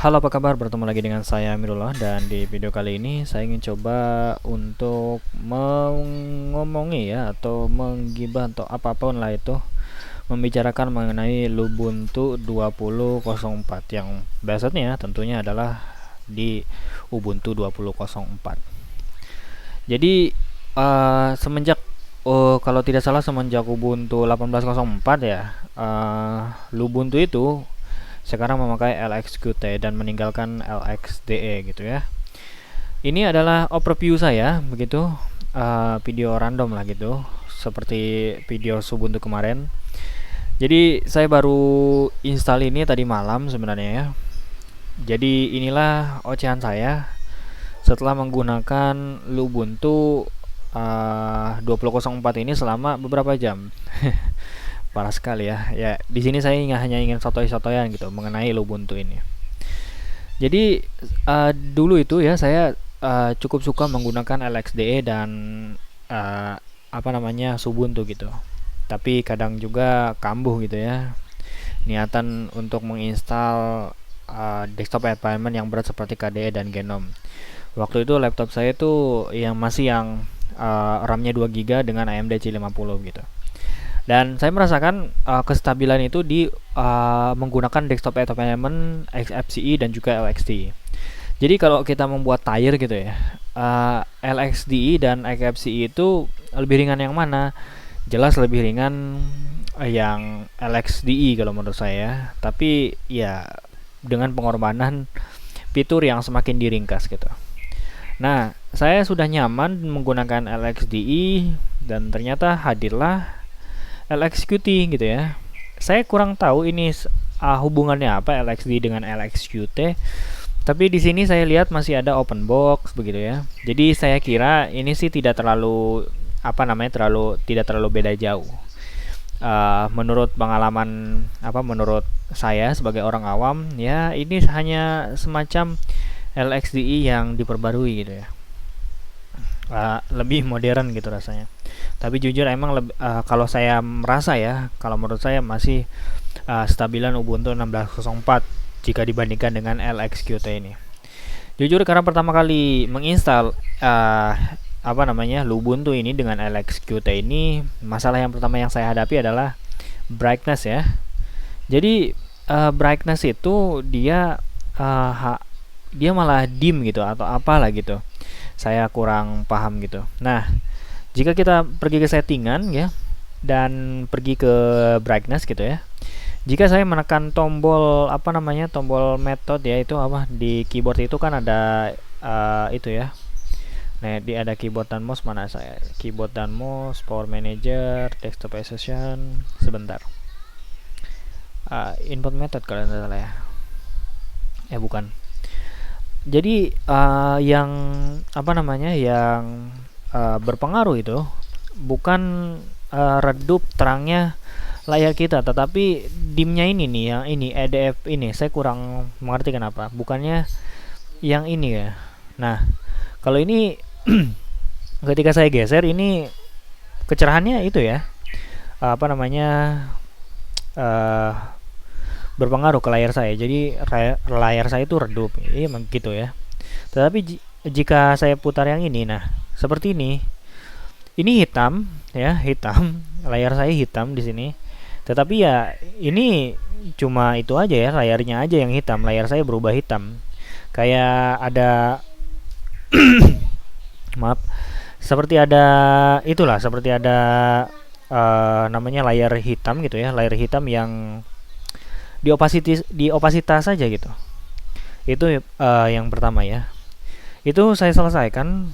Halo, apa kabar? Bertemu lagi dengan saya Amirullah, dan di video kali ini saya ingin coba untuk mengomongi ya, atau menggibah atau apapun lah itu, membicarakan mengenai Lubuntu 20.04 yang biasanya tentunya adalah di Ubuntu 20.04. Jadi semenjak kalau tidak salah semenjak Ubuntu 18.04 ya, Lubuntu itu sekarang memakai LXQT dan meninggalkan LXDE gitu ya. Ini adalah overview saya begitu, video random lah gitu, seperti video Ubuntu kemarin. Jadi saya baru install ini tadi malam sebenarnya ya. Jadi inilah ocehan saya setelah menggunakan Lubuntu 20.04 ini selama beberapa jam. Parah sekali ya. Ya, di sini saya hanya ingin sotoy-sotoyan gitu mengenai Lubuntu ini. Jadi dulu itu ya saya cukup suka menggunakan LXDE dan uh, apa namanya Ubuntu gitu. Tapi kadang juga kambuh gitu ya. Niatan untuk menginstal desktop environment yang berat seperti KDE dan Genome. Waktu itu laptop saya tuh yang masih yang RAM-nya 2 GB dengan AMD C50 gitu. Dan saya merasakan kestabilan itu di menggunakan desktop environment XFCE dan juga LXD. Jadi kalau kita membuat tier gitu ya, LXDE dan XFCE itu lebih ringan yang mana? Jelas lebih ringan yang LXDE kalau menurut saya. Tapi ya dengan pengorbanan fitur yang semakin diringkas gitu. Nah, saya sudah nyaman menggunakan LXDE dan ternyata hadirlah LXQT gitu ya. Saya kurang tahu ini hubungannya apa LXD dengan LXQT. Tapi di sini saya lihat masih ada open box begitu ya. Jadi saya kira ini sih tidak terlalu tidak terlalu beda jauh. Menurut pengalaman menurut saya sebagai orang awam ya, ini hanya semacam LXDE yang diperbarui gitu ya. Lebih modern gitu rasanya. Tapi jujur emang kalau saya merasa ya, kalau menurut saya masih stabilan Ubuntu 16.04 jika dibandingkan dengan LXQT ini. Jujur karena pertama kali menginstal Lubuntu ini dengan LXQT ini, masalah yang pertama yang saya hadapi adalah brightness ya. Jadi brightness itu dia malah dim gitu atau apalah gitu. Saya kurang paham gitu. Nah, jika kita pergi ke settingan ya dan pergi ke brightness gitu ya. Jika saya menekan tombol tombol method ya, itu di keyboard itu kan ada itu ya. Nah, ada keyboard dan mouse, mana saya? Keyboard dan mouse, power manager, desktop accession, sebentar. Input method kalau tidak salah ya. Bukan. Jadi yang berpengaruh itu bukan redup terangnya layar kita, tetapi dimnya ini nih, yang ini EDF ini saya kurang mengerti kenapa bukannya yang ini ya. Nah, kalau ini ketika saya geser ini kecerahannya itu ya berpengaruh ke layar saya. Jadi layar saya itu redup. Iya memang gitu ya. Tetapi jika saya putar yang ini, nah seperti ini. Ini hitam ya, hitam. Layar saya hitam di sini. Tetapi ya ini cuma itu aja ya, layarnya aja yang hitam. Layar saya berubah hitam. Kayak ada maaf, seperti ada layar hitam gitu ya, layar hitam yang di opasitas saja gitu. Itu yang pertama ya. Itu saya selesaikan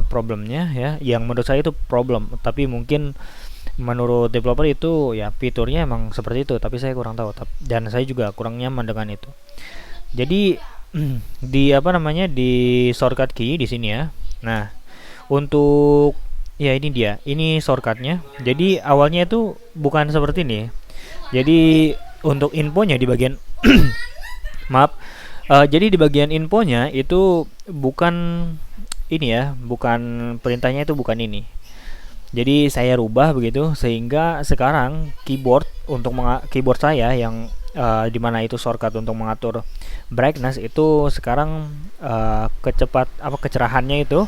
problemnya ya, yang menurut saya itu problem, tapi mungkin menurut developer itu ya fiturnya emang seperti itu, tapi saya kurang tahu dan saya juga kurang nyaman dengan itu. Jadi di shortcut key di sini ya. Nah, untuk ya ini shortcutnya. Jadi awalnya itu bukan seperti ini. Jadi untuk infonya di bagian maaf, jadi di bagian infonya itu bukan ini ya, bukan perintahnya itu bukan ini. Jadi saya rubah begitu sehingga sekarang keyboard saya yang dimana itu shortcut untuk mengatur brightness itu sekarang kecerahannya itu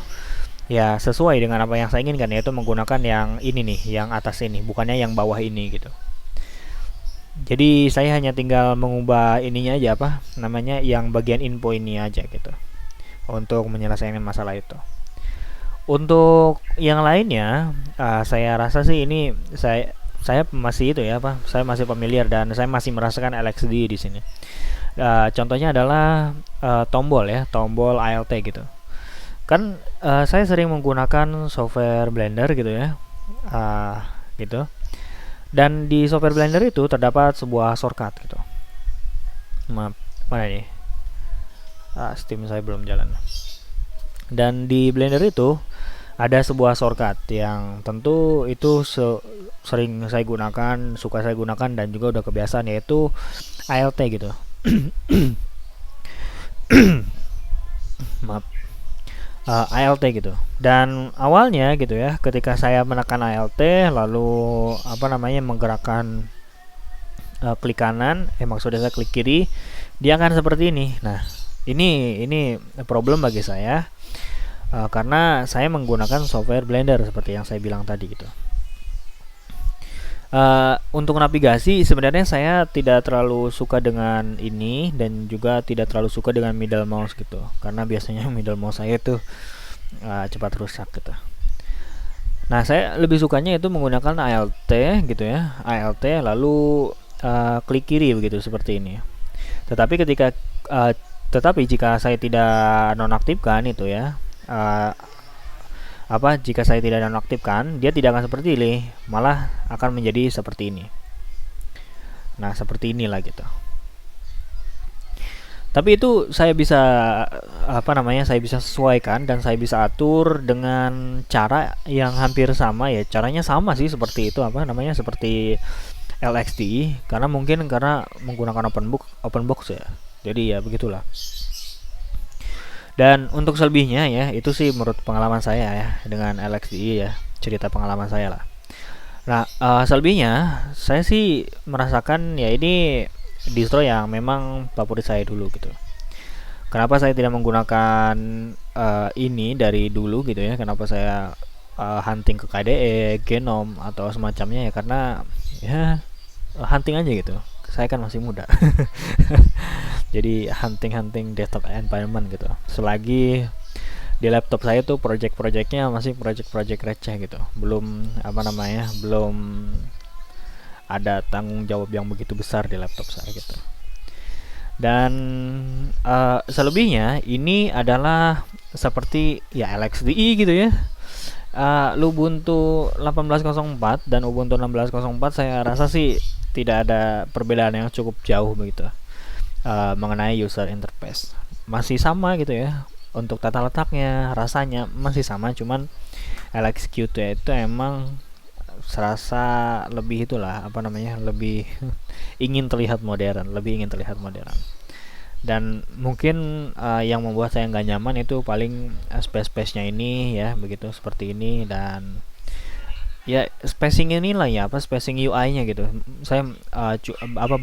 ya sesuai dengan apa yang saya inginkan, yaitu menggunakan yang ini nih, yang atas ini, bukannya yang bawah ini gitu. Jadi saya hanya tinggal mengubah ininya aja, apa namanya, yang bagian info ini aja gitu, untuk menyelesaikan masalah itu. Untuk yang lainnya, saya rasa sih ini saya masih itu ya, apa, saya masih familiar dan saya masih merasakan LXD di sini. Contohnya adalah tombol ya, tombol ALT gitu. Kan saya sering menggunakan software Blender gitu ya, gitu. Dan di software Blender itu terdapat sebuah shortcut gitu. Maaf, mana nih? Steam saya belum jalan. Dan di Blender itu ada sebuah shortcut yang tentu itu sering saya gunakan, suka saya gunakan, dan juga udah kebiasaan, yaitu ALT gitu. Maaf. ALT gitu. Dan awalnya gitu ya, ketika saya menekan ALT lalu apa namanya menggerakkan klik kanan, maksudnya saya klik kiri, dia akan seperti ini. Nah, ini problem bagi saya, karena saya menggunakan software Blender seperti yang saya bilang tadi gitu. Untuk navigasi sebenarnya saya tidak terlalu suka dengan ini, dan juga tidak terlalu suka dengan middle mouse gitu, karena biasanya middle mouse saya itu cepat rusak gitu. Nah, saya lebih sukanya itu menggunakan ALT gitu ya, ALT lalu klik kiri begitu, seperti ini. Tetapi jika saya tidak nonaktifkan itu ya, jika saya tidak nonaktifkan, dia tidak akan seperti ini, malah akan menjadi seperti ini. Nah, seperti inilah gitu. Tapi itu saya bisa saya bisa sesuaikan dan saya bisa atur dengan cara yang hampir sama ya. Caranya sama sih seperti itu, seperti LXD, karena menggunakan openbox ya. Jadi ya begitulah. Dan untuk selebihnya ya, itu sih menurut pengalaman saya ya dengan LXDE ya, cerita pengalaman saya lah. Nah, selebihnya saya sih merasakan ya ini distro yang memang favorit saya dulu gitu. Kenapa saya tidak menggunakan ini dari dulu gitu ya? Kenapa saya hunting ke KDE, Genome atau semacamnya ya? Karena ya hunting aja gitu. Saya kan masih muda. Jadi hunting desktop environment gitu. Selagi di laptop saya tuh project-projectnya masih project-project receh gitu. Belum belum ada tanggung jawab yang begitu besar di laptop saya gitu. Dan selebihnya ini adalah seperti ya LXDE gitu ya. Ubuntu 18.04 dan Ubuntu 16.04 saya rasa sih tidak ada perbedaan yang cukup jauh begitu. Mengenai user interface masih sama gitu ya, untuk tata letaknya, rasanya masih sama, cuman LXQt itu emang serasa lebih itulah lebih ingin terlihat modern, dan mungkin yang membuat saya nggak nyaman itu paling space-nya ini ya, begitu seperti ini. Dan ya spacing inilah ya, spacing UI-nya gitu, saya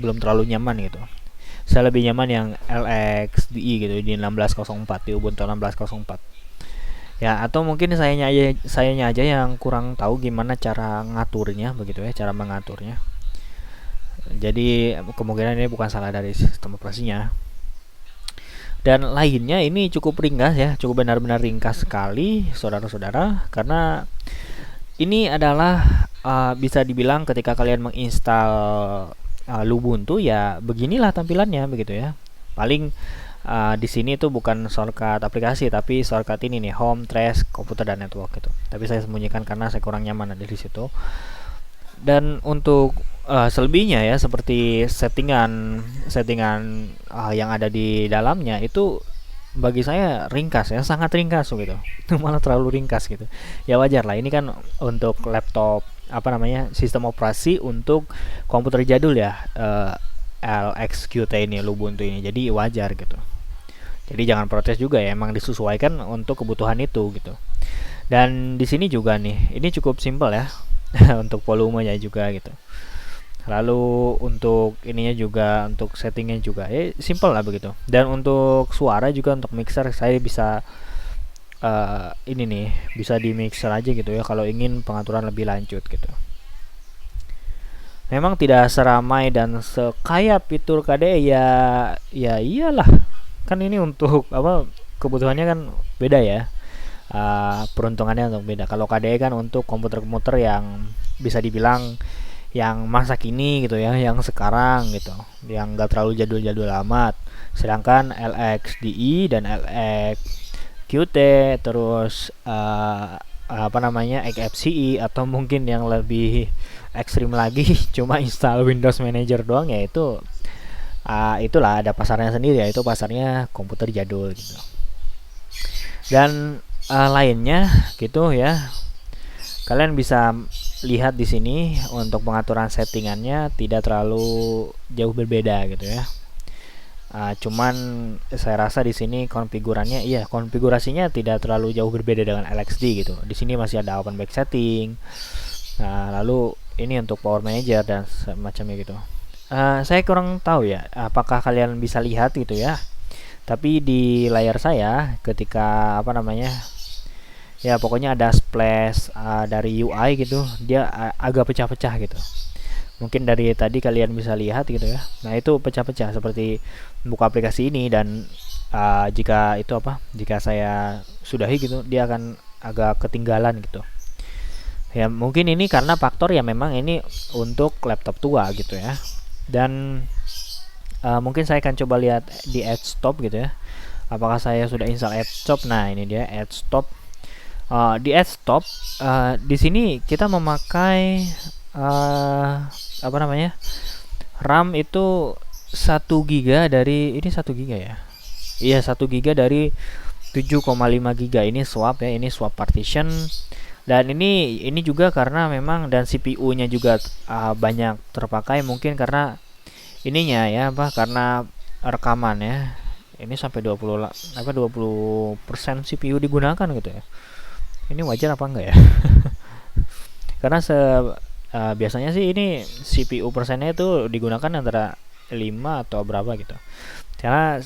belum terlalu nyaman gitu. Saya lebih nyaman yang LXDE gitu di 16.04, di Ubuntu 16.04 ya. Atau mungkin sayanya aja yang kurang tahu gimana cara ngaturnya begitu ya, cara mengaturnya. Jadi kemungkinan ini bukan salah dari sistem operasinya. Dan lainnya ini cukup ringkas ya, cukup benar-benar ringkas sekali saudara-saudara, karena ini adalah bisa dibilang ketika kalian menginstal Lubuntu ya beginilah tampilannya begitu ya. Paling di sini itu bukan shortcut aplikasi, tapi shortcut ini nih, home, trash, komputer, dan network gitu. Tapi saya sembunyikan karena saya kurang nyaman ada di situ. Dan untuk selebihnya ya, seperti settingan yang ada di dalamnya itu bagi saya ringkas ya, sangat ringkas gitu. Malah terlalu ringkas gitu. Ya wajar lah, ini kan untuk laptop sistem operasi untuk komputer jadul ya, LXQt ini, Ubuntu ini, jadi wajar gitu. Jadi jangan protes juga ya, emang disesuaikan untuk kebutuhan itu gitu. Dan di sini juga nih, ini cukup simpel ya untuk volumenya juga gitu. Lalu untuk ininya juga, untuk settingnya juga simple lah begitu. Dan untuk suara juga, untuk mixer saya bisa ini nih, bisa di mixer aja gitu ya kalau ingin pengaturan lebih lanjut gitu. Memang tidak seramai dan sekaya fitur KDE ya, ya iyalah, kan ini untuk apa, kebutuhannya kan beda ya. Peruntungannya untuk beda. Kalau KDE kan untuk komputer-komputer yang bisa dibilang yang masa kini gitu ya, yang sekarang gitu, yang gak terlalu jadul-jadul amat. Sedangkan LXDI dan LXQT, terus apa namanya, XFCE, atau mungkin yang lebih ekstrim lagi cuma install Windows Manager doang, ya itu itulah ada pasarnya sendiri ya, itu pasarnya komputer jadul gitu. Dan lainnya gitu ya, kalian bisa lihat di sini untuk pengaturan settingannya tidak terlalu jauh berbeda gitu ya. Cuman saya rasa di sini konfigurasinya tidak terlalu jauh berbeda dengan LXD gitu. Di sini masih ada open back setting. Lalu ini untuk power manager dan semacamnya gitu. Saya kurang tahu ya, apakah kalian bisa lihat gitu ya. Tapi di layar saya ketika apa namanya, ya pokoknya ada splash dari UI gitu, dia agak pecah-pecah gitu. Mungkin dari tadi kalian bisa lihat gitu ya. Nah itu pecah-pecah seperti buka aplikasi ini, dan jika saya sudahi gitu, dia akan agak ketinggalan gitu. Ya mungkin ini karena faktor ya, memang ini untuk laptop tua gitu ya. Dan mungkin saya akan coba lihat di Edge Stop gitu ya, apakah saya sudah install Edge Stop. Nah ini dia Edge Stop. Di Edge Stop di sini kita memakai apa namanya, RAM itu 1 GB dari ini, 1 GB ya. Iya, 1 GB dari 7,5 GB. Ini swap ya, ini swap partition. Dan ini juga karena memang, dan CPU-nya juga banyak terpakai, mungkin karena ininya ya, karena rekaman ya. Ini sampai 20% CPU digunakan gitu ya. Ini wajar apa enggak ya? Karena biasanya sih ini CPU persennya itu digunakan antara 5 atau berapa gitu. Karena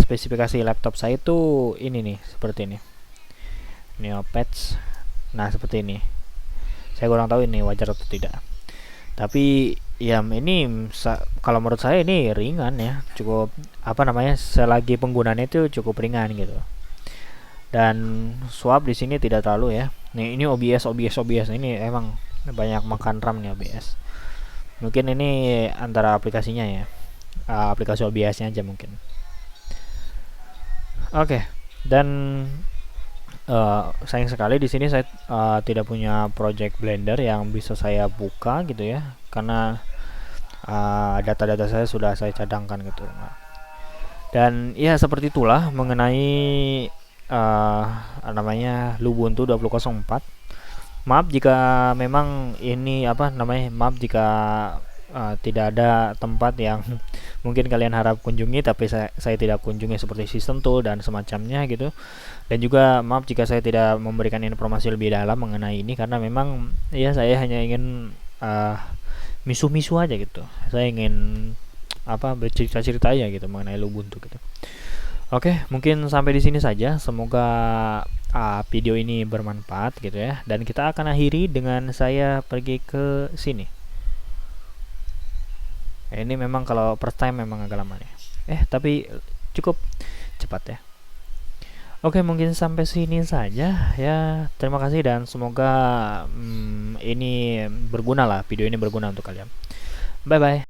spesifikasi laptop saya itu ini nih, seperti ini. Neopets. Nah, seperti ini. Saya kurang tahu ini wajar atau tidak. Tapi ya ini kalau menurut saya ini ringan ya. Cukup apa namanya, selagi penggunaannya itu cukup ringan gitu. Dan swap di sini tidak terlalu ya. Ini OBS ini emang banyak makan RAM nih OBS. Mungkin ini antara aplikasinya ya, aplikasi OBS-nya aja mungkin. Oke. Dan sayang sekali di sini saya tidak punya project Blender yang bisa saya buka gitu ya, karena data-data saya sudah saya cadangkan gitu. Dan ya seperti itulah mengenai namanya Lubuntu 2004. Maaf jika memang ini apa namanya, maaf jika tidak ada tempat yang mungkin kalian harap kunjungi, tapi saya tidak kunjungi, seperti System Tool dan semacamnya gitu. Dan juga maaf jika saya tidak memberikan informasi lebih dalam mengenai ini, karena memang ya saya hanya ingin misu-misu aja gitu. Saya ingin bercerita-cerita aja gitu mengenai Lubuntu gitu. Oke, mungkin sampai di sini saja. Semoga video ini bermanfaat gitu ya. Dan kita akan akhiri dengan saya pergi ke sini. Ini memang kalau first time memang agak lama nih. Tapi cukup cepat ya. Oke, mungkin sampai sini saja ya. Terima kasih dan semoga ini berguna lah, video ini berguna untuk kalian. Bye bye.